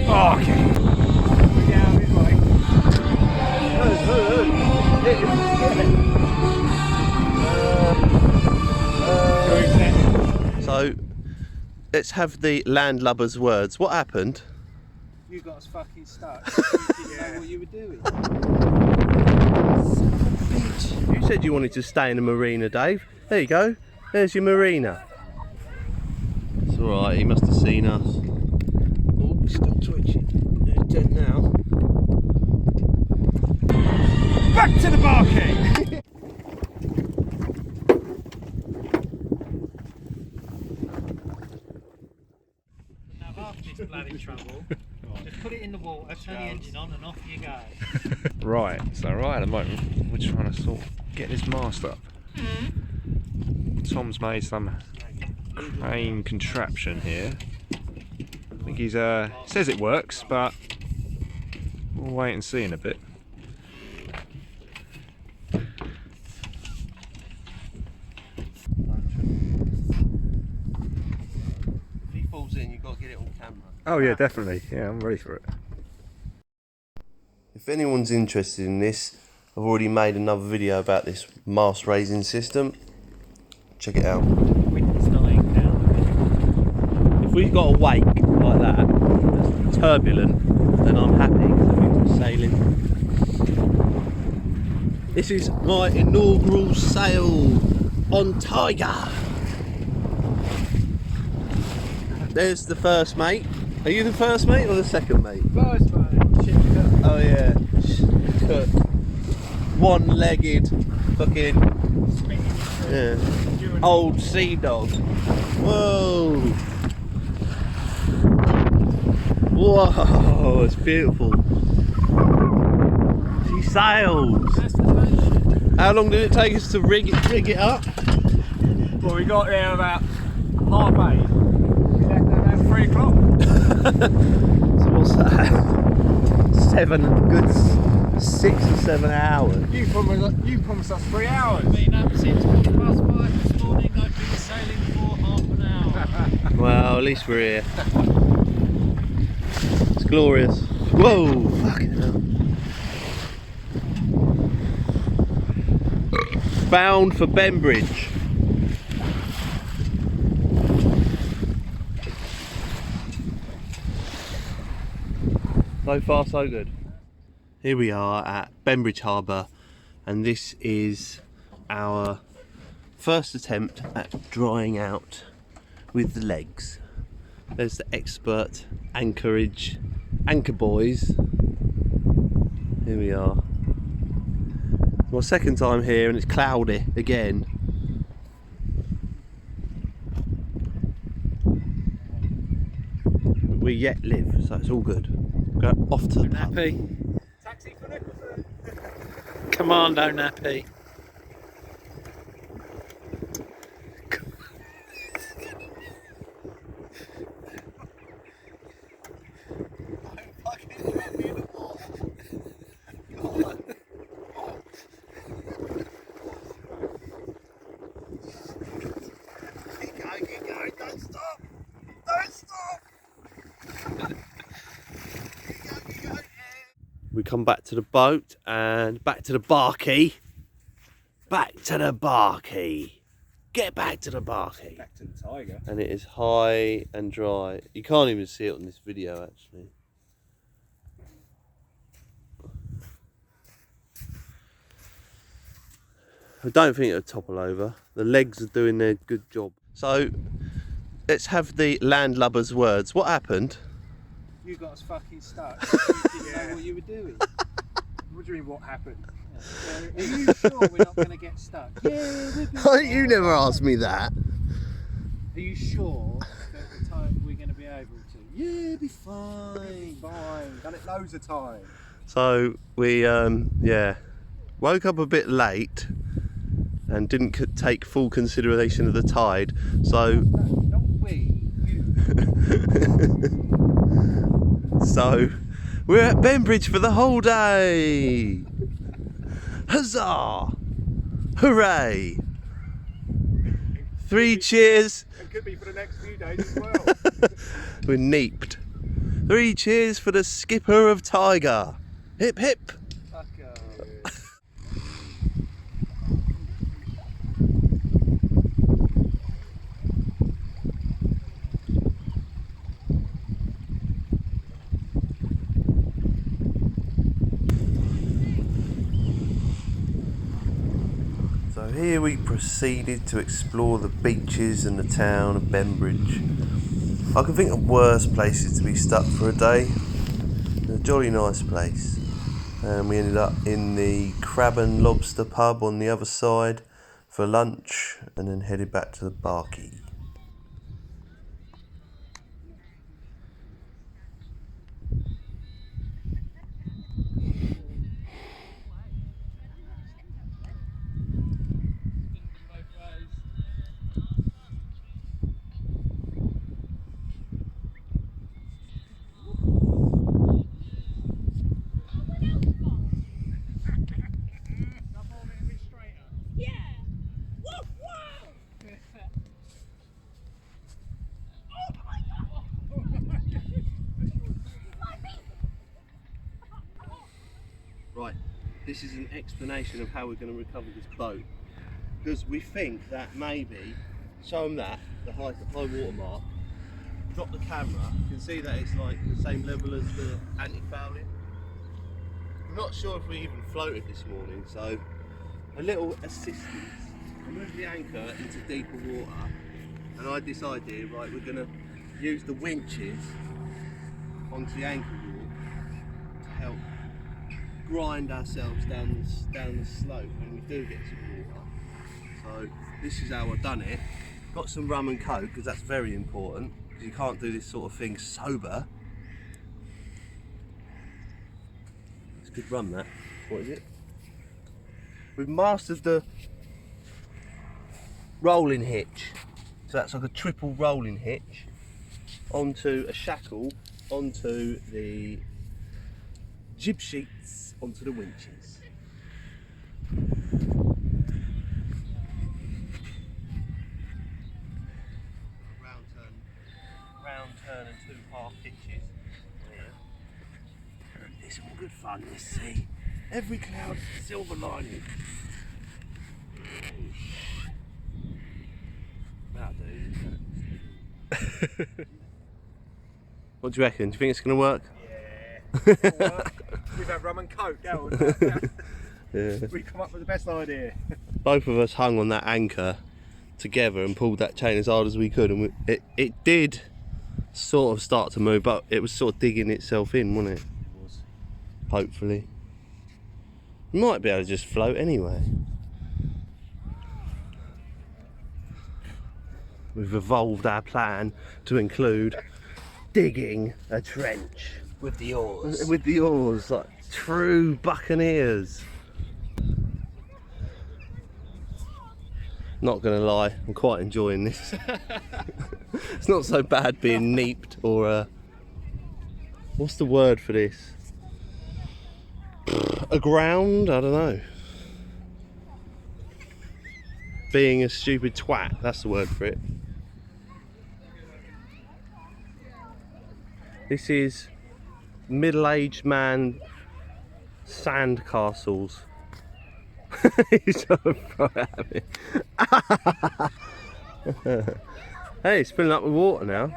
barking. So, let's have the landlubber's words. What happened? You got us fucking stuck. You didn't know what you were doing. You said you wanted to stay in the marina, Dave. There you go. There's your marina. It's alright, he must have seen us. Oh, still twitching. He's dead now. Back to the barking! Now after this bloody trouble, just put it in the water, turn the engine on and off you go. Right, so right at the moment we're trying to sort of get this mast up. Tom's made some crane contraption here. I think he's says it works, but we'll wait and see in a bit. If he falls in, you've got to get it on camera. Oh yeah, definitely. Yeah, I'm ready for it. If anyone's interested in this, I've already made another video about this mast raising system. Check it out. Wind's dying down. If we've got a wake like that, that's turbulent, then I'm happy because we're sailing. This is my inaugural sail on Tiger. There's the first mate. Are you the first mate or the second mate? First mate, ship cook. Oh yeah, cook. One-legged fucking old sea dog. Whoa! Whoa! It's beautiful. She sails. How long did it take us to rig it up? Well, we got there about 8:30. We left there about 3 o'clock. So what's that? 6 or 7 hours. You promised us 3 hours. Been up since 5:15 this morning. I've been sailing for half an hour. Well, at least we're here. It's glorious. Whoa! Fucking hell. Bound for Bembridge. So far, so good. Here we are at Bembridge Harbour, and this is our first attempt at drying out with the legs. There's the expert anchor boys. Here we are. My second time here, and it's cloudy again. But we yet live, so it's all good. Go off to the pub. Nappy. Taxi for Nicholson. Commando nappy. Keep going, don't stop! Don't stop! We come back to the boat and back to the barquey. Back to the barquey. Get back to the barquey. Back to the Tiger. And it is high and dry. You can't even see it on this video actually. I don't think it'll topple over. The legs are doing their good job. So let's have the landlubber's words. What happened? You got us fucking stuck. You didn't know what you were doing. What do you mean, what happened? Are you sure we're not going to get stuck? Yeah, we'll be fine. You never asked me that. Are you sure that the time we're going to be able to? Yeah, be fine. Fine, done it loads of times. So we woke up a bit late and didn't take full consideration of the tide. So No, not we. You. So we're at Bembridge for the whole day. Huzzah! Hooray! 3 cheers. It could be for the next few days as well. We're neaped. 3 cheers for the skipper of Tiger. Hip hip. Fuck off. So here we proceeded to explore the beaches and the town of Bembridge. I can think of worse places to be stuck for a day. It's a jolly nice place. And we ended up in the Crab and Lobster pub on the other side for lunch and then headed back to the Barkey. Right, this is an explanation of how we're going to recover this boat. Because we think that maybe, show them that, the high water mark, drop the camera, you can see that it's like the same level as the anti-fouling. I'm not sure if we even floated this morning, so a little assistance. I moved the anchor into deeper water and I had this idea, right, we're going to use the winches onto the anchor wall to help grind ourselves down the slope when we do get some water. So this is how I've done it. Got some rum and coke because that's very important, because you can't do this sort of thing sober. It's good rum, that. What is it? We've mastered the rolling hitch. So that's like a triple rolling hitch onto a shackle, onto the jib sheets, onto the winches. Round turn and 2 half hitches. Yeah. It's all good fun, this sea. Every cloud is a silver lining. That'll do. What do you reckon? Do you think it's going to work? Yeah. It'll work. We've had rum and coke, Yeah. we come up with the best idea. Both of us hung on that anchor together and pulled that chain as hard as we could, and it did sort of start to move, but it was sort of digging itself in, wasn't it? It was. Hopefully. We might be able to just float anyway. We've evolved our plan to include digging a trench. With the oars. With the oars, like true buccaneers. Not gonna lie, I'm quite enjoying this. It's not so bad being neaped or what's the word for this? Aground? I don't know. Being a stupid twat, that's the word for it. This is middle-aged man sand castles. He's trying to throw it at me. Hey, it's filling up with water now.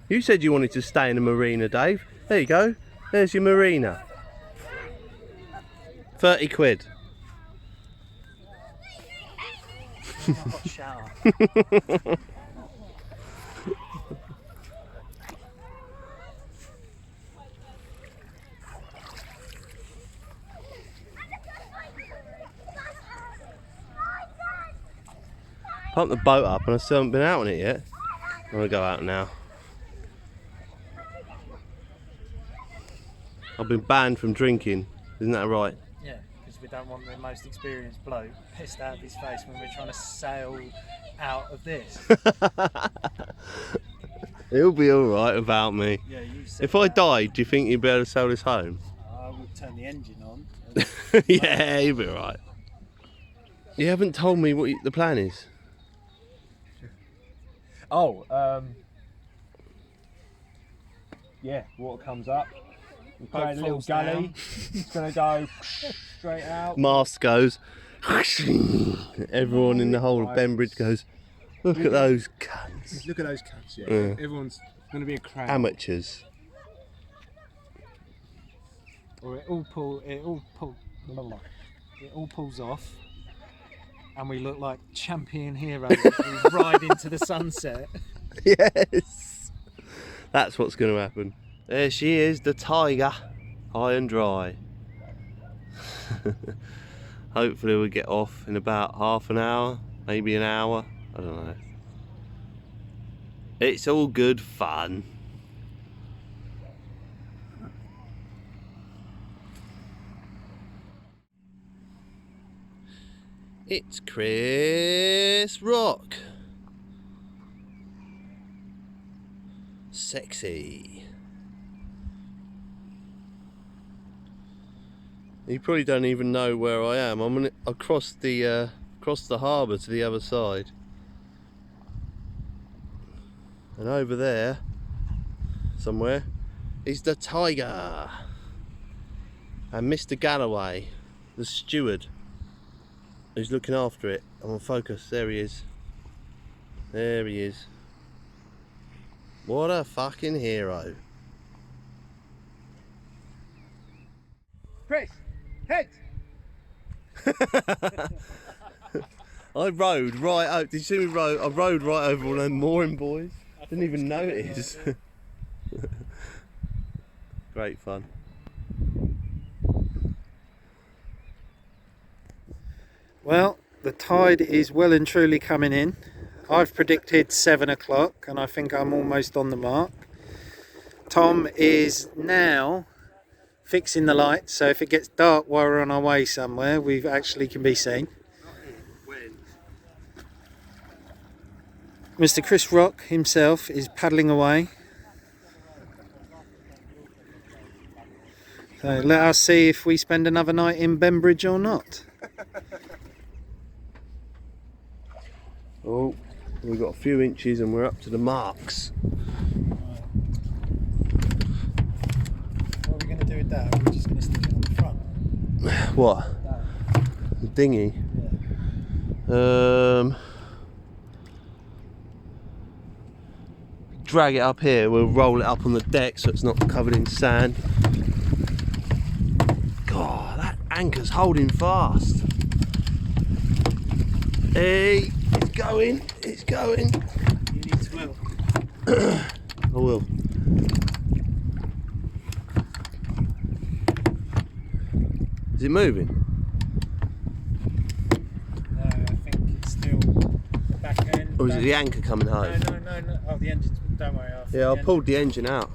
You said you wanted to stay in a marina, Dave. There you go. There's your marina. 30 quid. Hot shower. Pumped the boat up and I still haven't been out on it yet. I'm gonna go out now. I've been banned from drinking, isn't that right? Yeah, because we don't want the most experienced bloke pissed out of his face when we're trying to sail out of this. It'll be alright without me. Yeah, you said If I that. died, do you think you'd be able to sail this home? I would turn the engine on. Yeah, you'll be alright. You haven't told me what the plan is. water comes up. We create a little falls gully. down. It's going to go straight out. Mast goes. Everyone in the whole of Bembridge goes, look at those cunts. Look at those cunts, yeah. Yeah. Everyone's going to be a crowd. Amateurs. Or it all pulls off, and we look like champion heroes as we ride into the sunset. Yes. That's what's going to happen. There she is, the tiger, high and dry. Hopefully we'll get off in about half an hour, maybe an hour, I don't know. It's all good fun. It's Chris Rock. Sexy. You probably don't even know where I am. I'm across the harbour to the other side. And over there, somewhere, is the tiger. And Mr. Galloway, the steward, who's looking after it. I'm on focus. There he is. There he is. What a fucking hero. Chris, head! I rode right out. Did you see me rode? I rode right over all them mooring boys. Didn't even notice. Great fun. Well, the tide is well and truly coming in. I've predicted 7 o'clock and I think I'm almost on the mark. Tom is now fixing the lights, so if it gets dark while we're on our way somewhere, we actually can be seen. Mr. Chris Rock himself is paddling away. So let us see if we spend another night in Bembridge or not. Oh, we've got a few inches and we're up to the marks. What are we going to do with that? We're just going to stick it on the front. What? The dinghy? Yeah. Drag it up here, we'll roll it up on the deck so it's not covered in sand. God, that anchor's holding fast. Hey, it's going, it's going. You need to will. I will. Is it moving? No, I think it's still the back end. Or is it the anchor coming home? No. Oh, the engine's. Don't worry. Yeah, I pulled the engine out.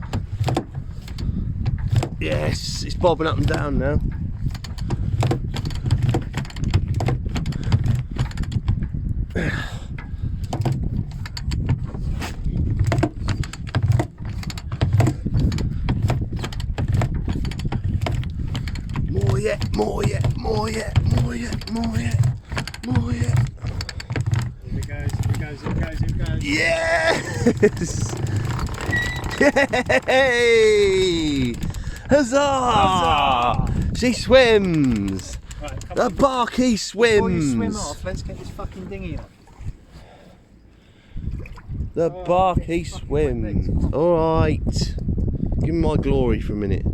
Yes, it's bobbing up and down now. More yet, more yet, more yet, more yet, more yet, more yet. Here it goes. Yes! Yay! Huzzah! She swims! Right, come The on. barky swims! Before you swim off, let's get this fucking dinghy up. The barky swims. Alright. Give me my glory for a minute.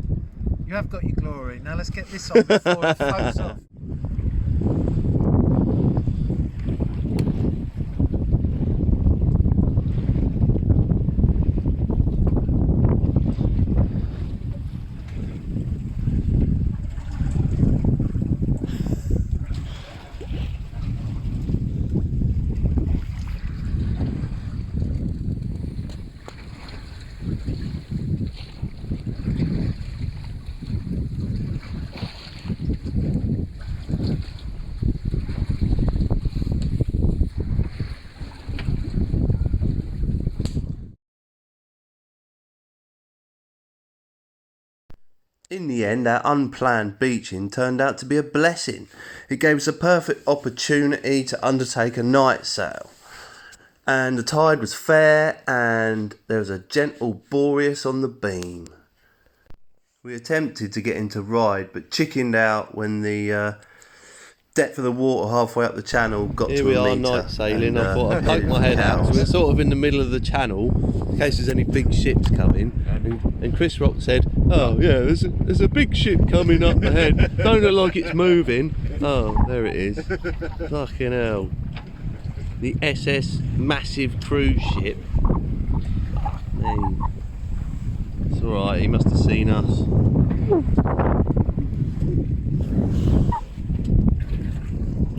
You have got your glory. Now let's get this on before it floats off. In the end, our unplanned beaching turned out to be a blessing. It gave us a perfect opportunity to undertake a night sail. and the tide was fair, and there was a gentle Boreas on the beam. We attempted to get into ride, but chickened out when the depth of the water halfway up the channel got Here to we a are metre. night sailing. And, I thought I'd poke headed my for head out. Cowes. So we're sort of in the middle of the channel in case there's any big ships coming. And Chris Rock said, "Oh yeah, there's a big ship coming up ahead. Don't look like it's moving." Oh, there it is. Fucking hell. The SS Massive cruise ship. Hey. It's alright, he must have seen us.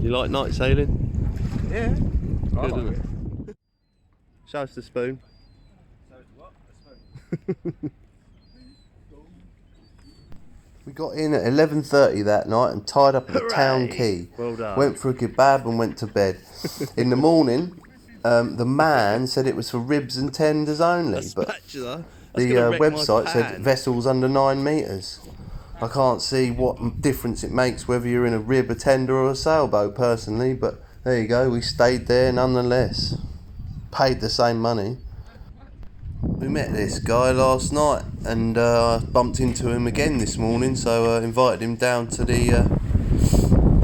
You like night sailing? Yeah. Good, isn't it? Show us the spoon. We got in at 11:30 that night and tied up at the town quay. Well done. Went for a kebab and went to bed. In the morning, the man said it was for ribs and tenders only, A but spatula? the website said vessels under 9 metres. I can't see what difference it makes whether you're in a rib, a tender or a sailboat personally, but there you go, we stayed there nonetheless. Paid the same money. We met this guy last night and I bumped into him again this morning, so I invited him down to the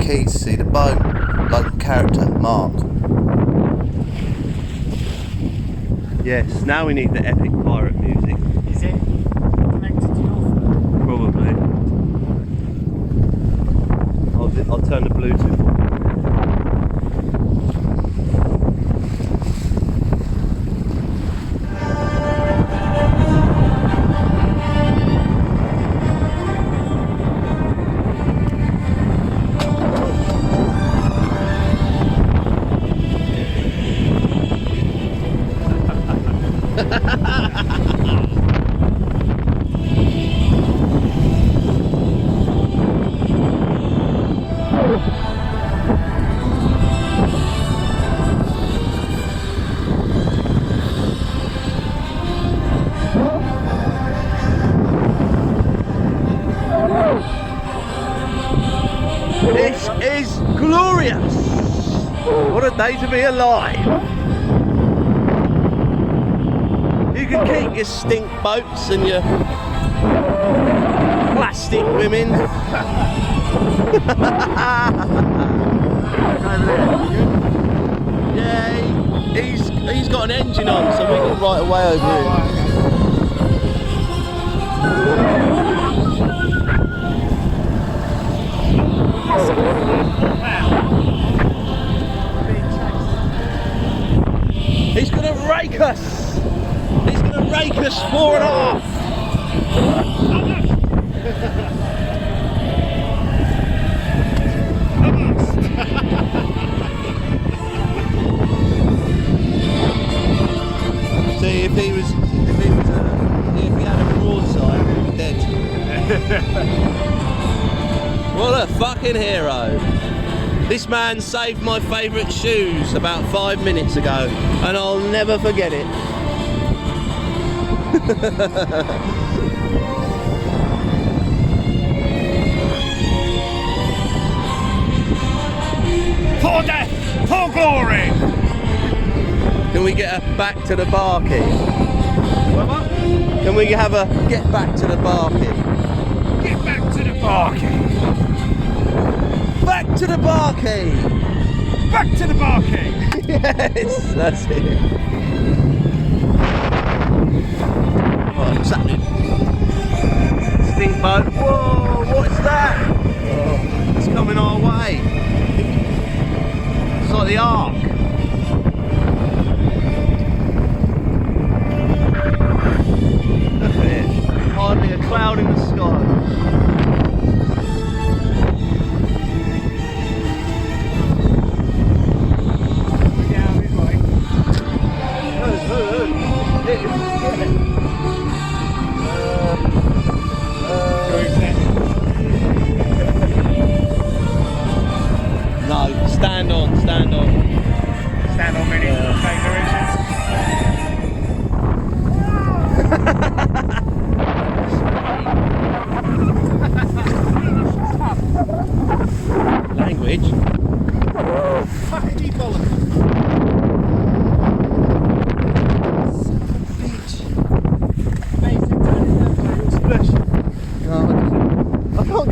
quay to see the boat. Local character, Mark. Yes, now we need the epic pirate music. Is it connected to your phone? Probably. I'll turn the Bluetooth on. This is glorious! What a day to be alive! You can keep your stink boats and your plastic women. Yeah, he's got an engine on, so we can right away over here. He's gonna rake us! He's gonna rake us 4.5! See, if he had a broadside, we'd be dead. What a fucking hero! This man saved my favourite shoes about 5 minutes ago, and I'll never forget it. For death, for glory! Can we get a back to the bar key? Can we have a get back to the bar key? Get back to the barking! Back to the bar key! Back to the barking! Yes, that's it. Right, what's happening? Stink boat. Whoa, what's that? Oh, it's coming our way. It's like the Ark. Look at it. Hardly a cloud in the sky. No, stand on, stand on. Stand on many same directions.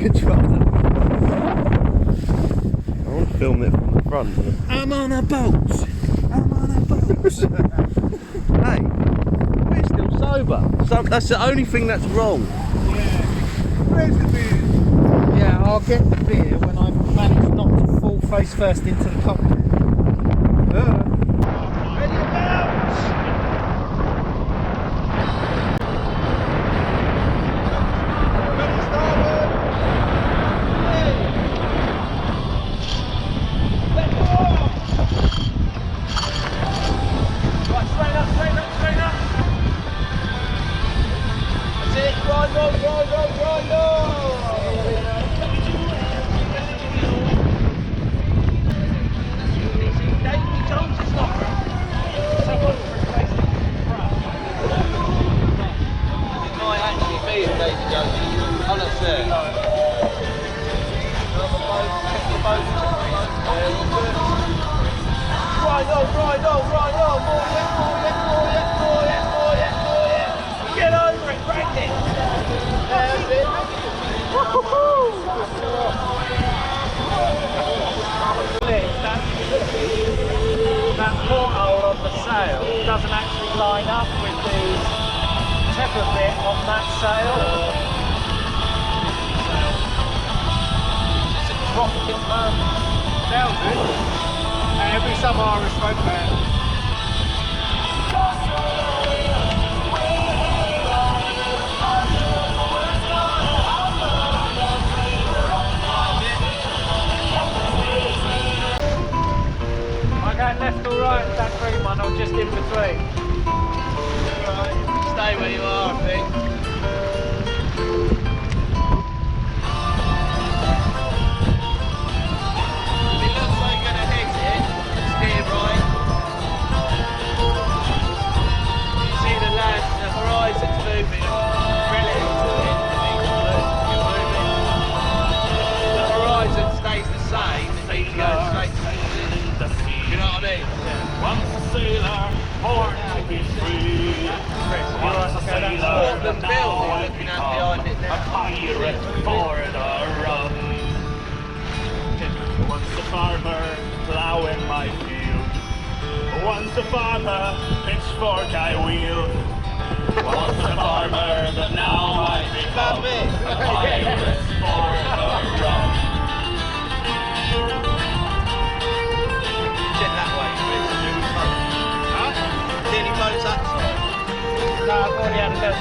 controller. I want to film it from the front. I'm on a boat. I'm on a boat. Hey, we're still sober. So that's the only thing that's wrong. Where's the beer? Yeah, I'll get the beer when I've managed not to fall face first into the cockpit. That porthole on the sail doesn't actually line up with the tether bit on that sail. It's a dropkick, man. Sounds it. Every summer Irish folk band. Left or right, that green one, or just in between? Right, stay where you are, I think. If it looks like you're going to hit it, steer right. You see the land, the horizon's moving relative to it, you're moving. The horizon stays the same, so you go straight to the you know what I mean? Once a sailor, born to be free. Once a sailor, Portland Bill you're looking at behind it now. A pirate for the run. Once a farmer, ploughing my field. Once a farmer, pitchfork I wield. Once a farmer, but now I become a pirate for the run. No, I've already had a look.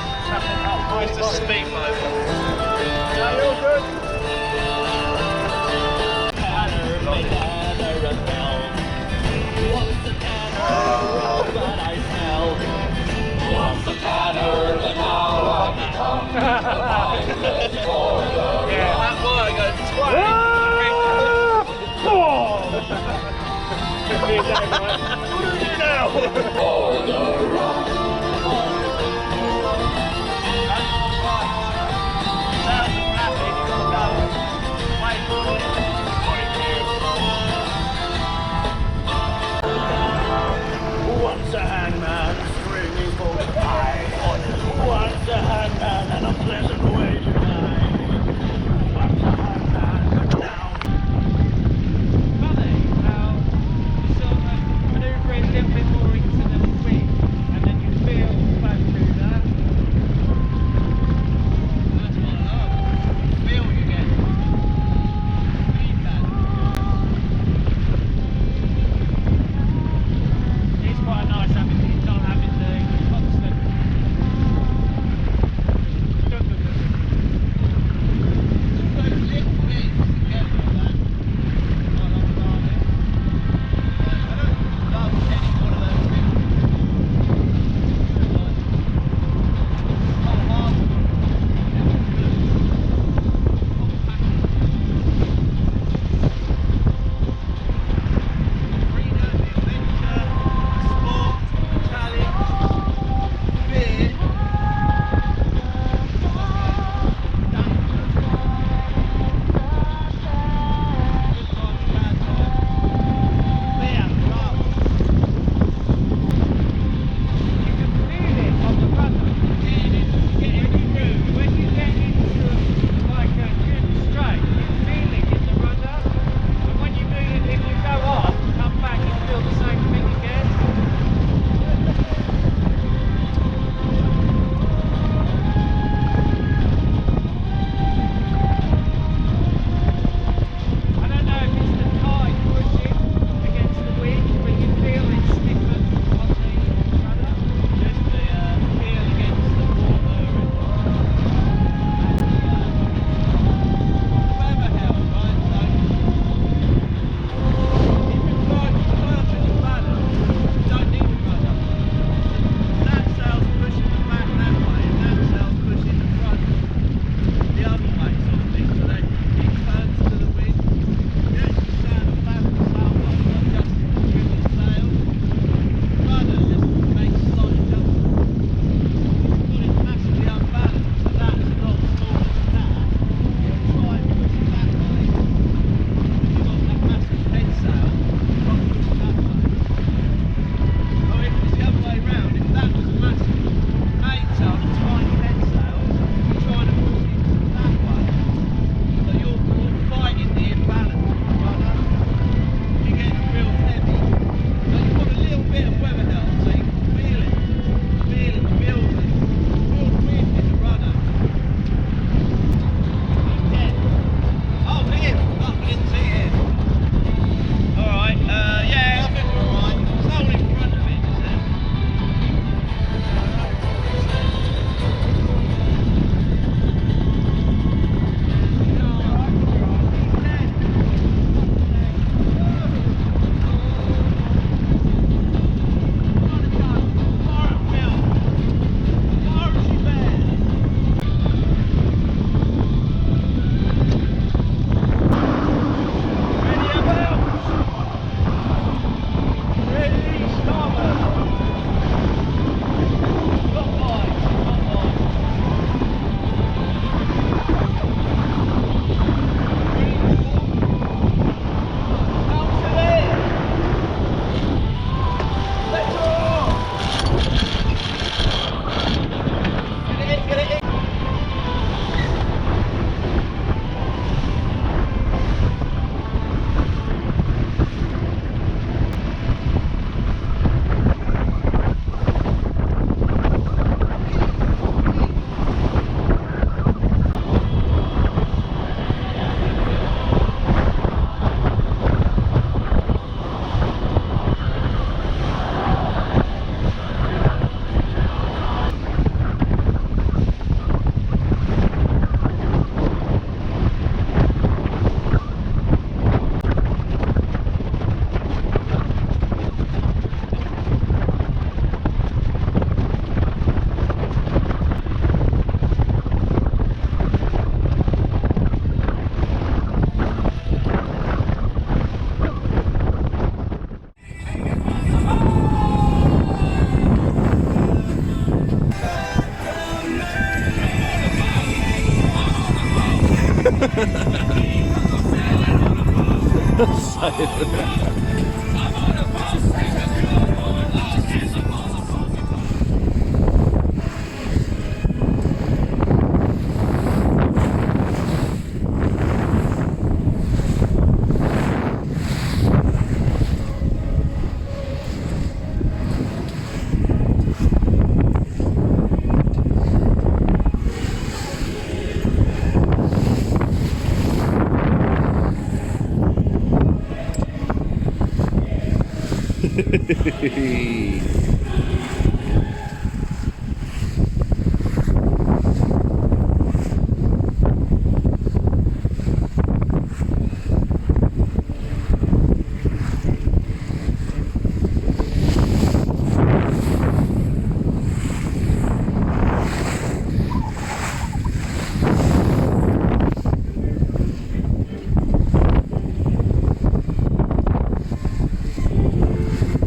It's a speedboat. Yeah, you're good. Tanner, banner and bell. Once a tanner, but I smell. Once a tanner, but now I become a pirate for the run. Yeah, That boy goes For the run. Once a hangman screaming for the pie. Once a hangman and a pleasant way to die. Once a hangman down. Funny how you sort of manoeuvre a little bit more into the wind.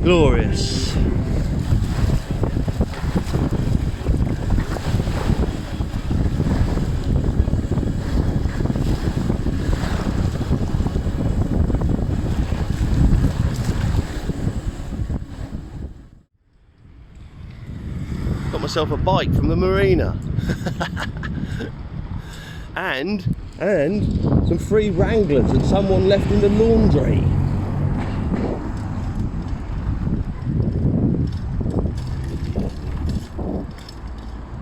Glorious. Got myself a bike from the marina. and some free Wranglers that someone left in the laundry.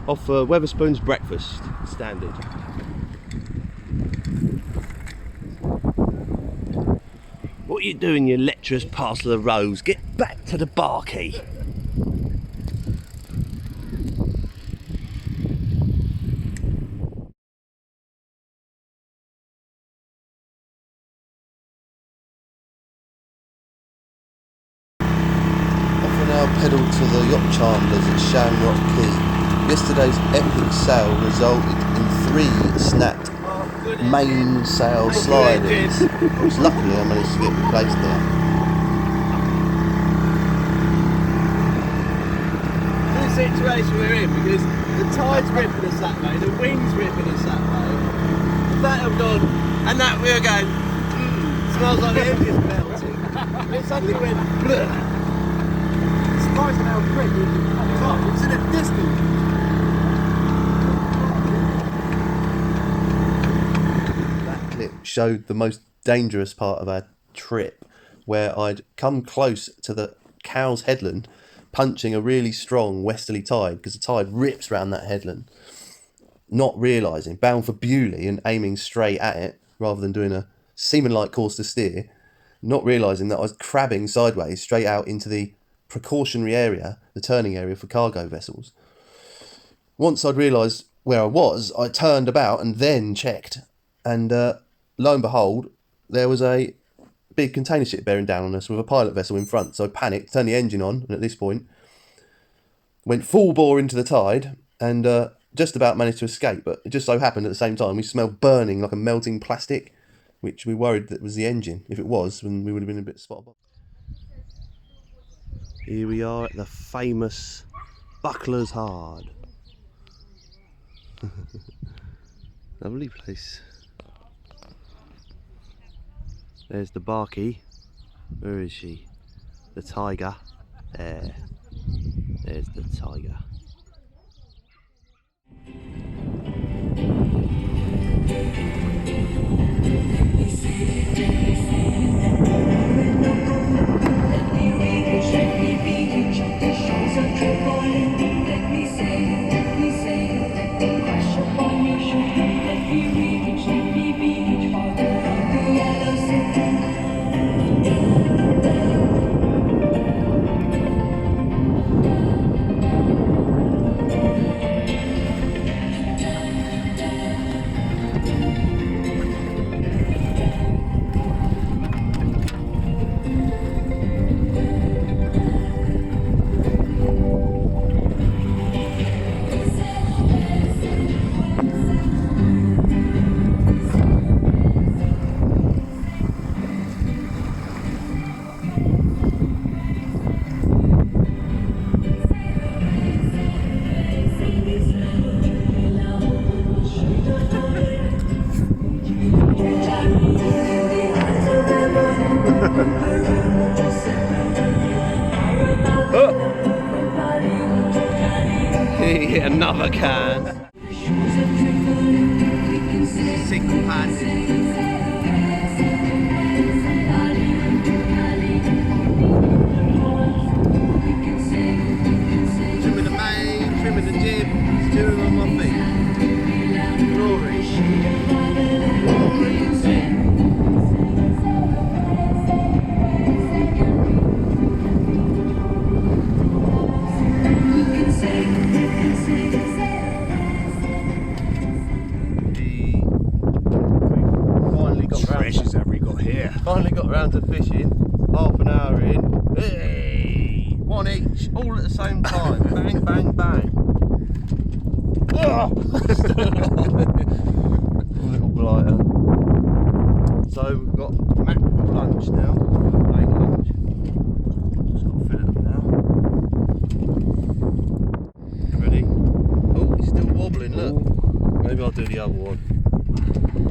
Off Weatherspoon's breakfast standard. What are you doing, you lecherous parcel of rose? Get back to the barkey. Off we now pedal to the yacht chandlers at Shamrock Quay. Yesterday's epic sail resulted in 3 snapped mainsail sliders, which luckily I managed to get replaced there. The situation we're in, because the tide's ripping us that way, the wind's ripping us that way. That have gone, and that we were going, smells like the engine's melting. And it suddenly went, bleh. Surprising how quick it comes up. It's in a distance. Showed the most dangerous part of our trip, where I'd come close to the Cowes headland, punching a really strong westerly tide, because the tide rips round that headland, not realising, bound for Bewley and aiming straight at it rather than doing a seaman-like course to steer, not realising that I was crabbing sideways straight out into the precautionary area, the turning area for cargo vessels. Once I'd realised where I was, I turned about and then checked, and lo and behold, there was a big container ship bearing down on us with a pilot vessel in front. So I panicked, turned the engine on, and at this point went full bore into the tide and just about managed to escape. But it just so happened at the same time we smelled burning like a melting plastic, which we worried that was the engine. If it was, then we would have been a bit spot on. Here we are at the famous Buckler's Hard. Lovely place. There's the barkie. Where is she? The tiger. There. There's the tiger. single-handed. Trimming the main, trimming the jib, steering on my feet. Glorious. Treasures have we got here? Finally got round to fishing, half an hour in. Hey, one each, all at the same time. Bang, bang, bang. Little blighter. So we've got mackerel lunch now. Late lunch. Just got to fill it up now. Ready? Oh, he's still wobbling, look. Maybe I'll do the other one.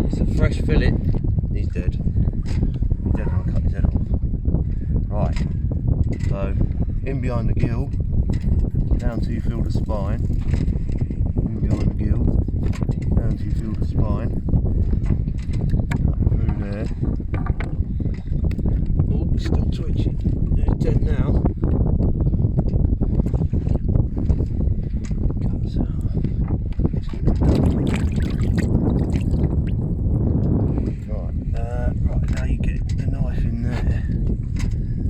It's a fresh fillet. He's dead. He's dead when I cut his head off. Right. So, in behind the gill, down till you feel the spine. In behind the gill, down till you feel the spine. Cut through there. Oh, he's still twitching. He's dead now. Cuts out. Right, now you get the knife in there,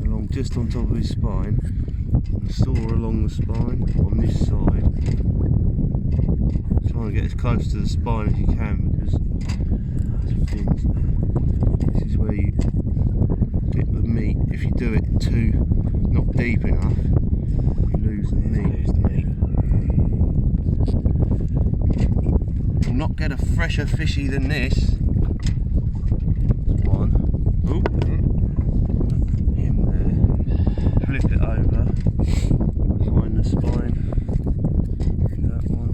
along just on top of his spine, and the saw along the spine on this side. Trying to get as close to the spine as you can because there's fins there. This is where you get the meat. If you do it too not deep enough, you lose the meat. You'll not get a fresher fishy than this. Flip it over, find the spine, that one.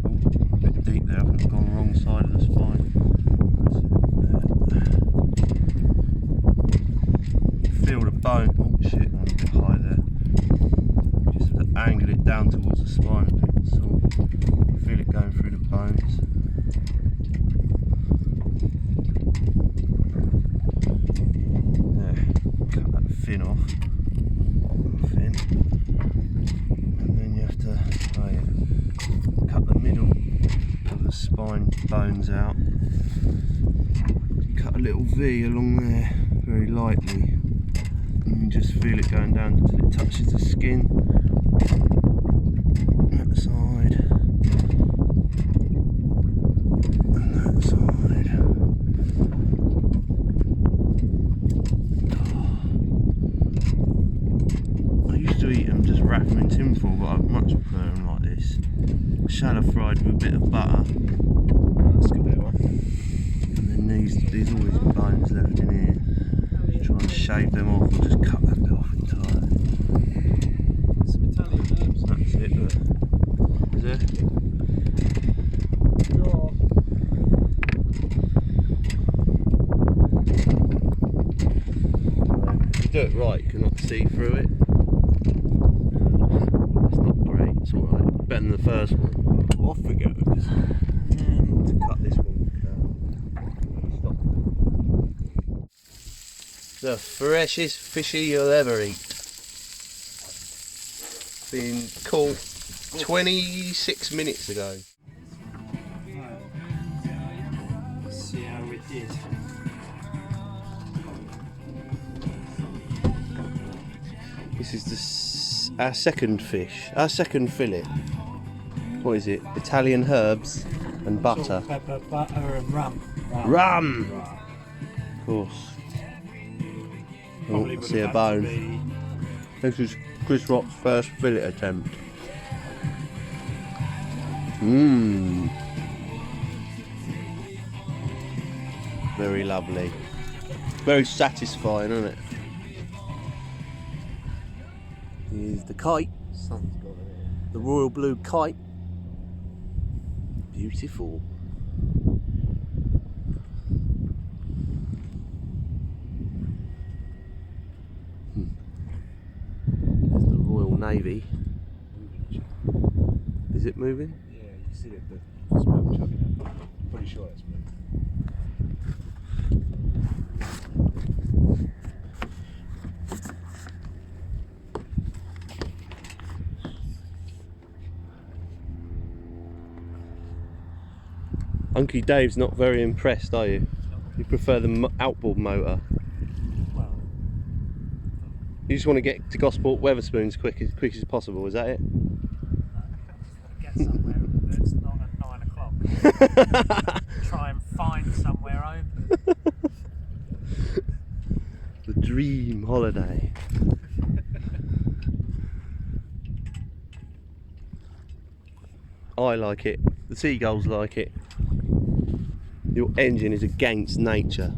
Oh, a bit deep there, I haven't gone wrong side of the spine. That's it, there. Feel the bone, oh shit, I'm a bit high there. Just angle it down towards the spine a bit, so feel it going through the bones. There, cut that fin off. Fin, and then you have to cut the middle of the spine bones out, cut a little V along there very lightly, and you just feel it going down until it touches the skin. That side and that side. To eat them, just wrap them in tin foil, but I much prefer them like this. Shallow fried with a bit of butter. That's a good one. And then these always bones left in here. Try and shave them off or just cut that bit off entirely. Some Italian herbs. That's it, look. Is there? If you do it right, you cannot see through it. It's alright, better than the first one. Off we go. To cut this one. Stop. The freshest fishy you'll ever eat. Been caught 26 minutes ago. Let's see how we did. This is our second fish, our second fillet. What is it? Italian herbs and butter. Salt, pepper, butter and rum. Rum! Of course. Oh, I see a bone. This is Chris Rock's first fillet attempt. Mmm. Very lovely. Very satisfying, isn't it? Here's the kite. Sun's gone in here. The royal blue kite. Beautiful. There's the Royal Navy. Is it moving? Yeah, you can see it, the smoke chugging out. Pretty sure it's moving. Uncle Dave's not very impressed, are you? You prefer the outboard motor. Well, You just want to get to Gosport Weatherspoons quick as possible, is that it? get somewhere that's not at 9 o'clock. Try and find somewhere home. The dream holiday. I like it. The seagulls like it. Your engine is against nature.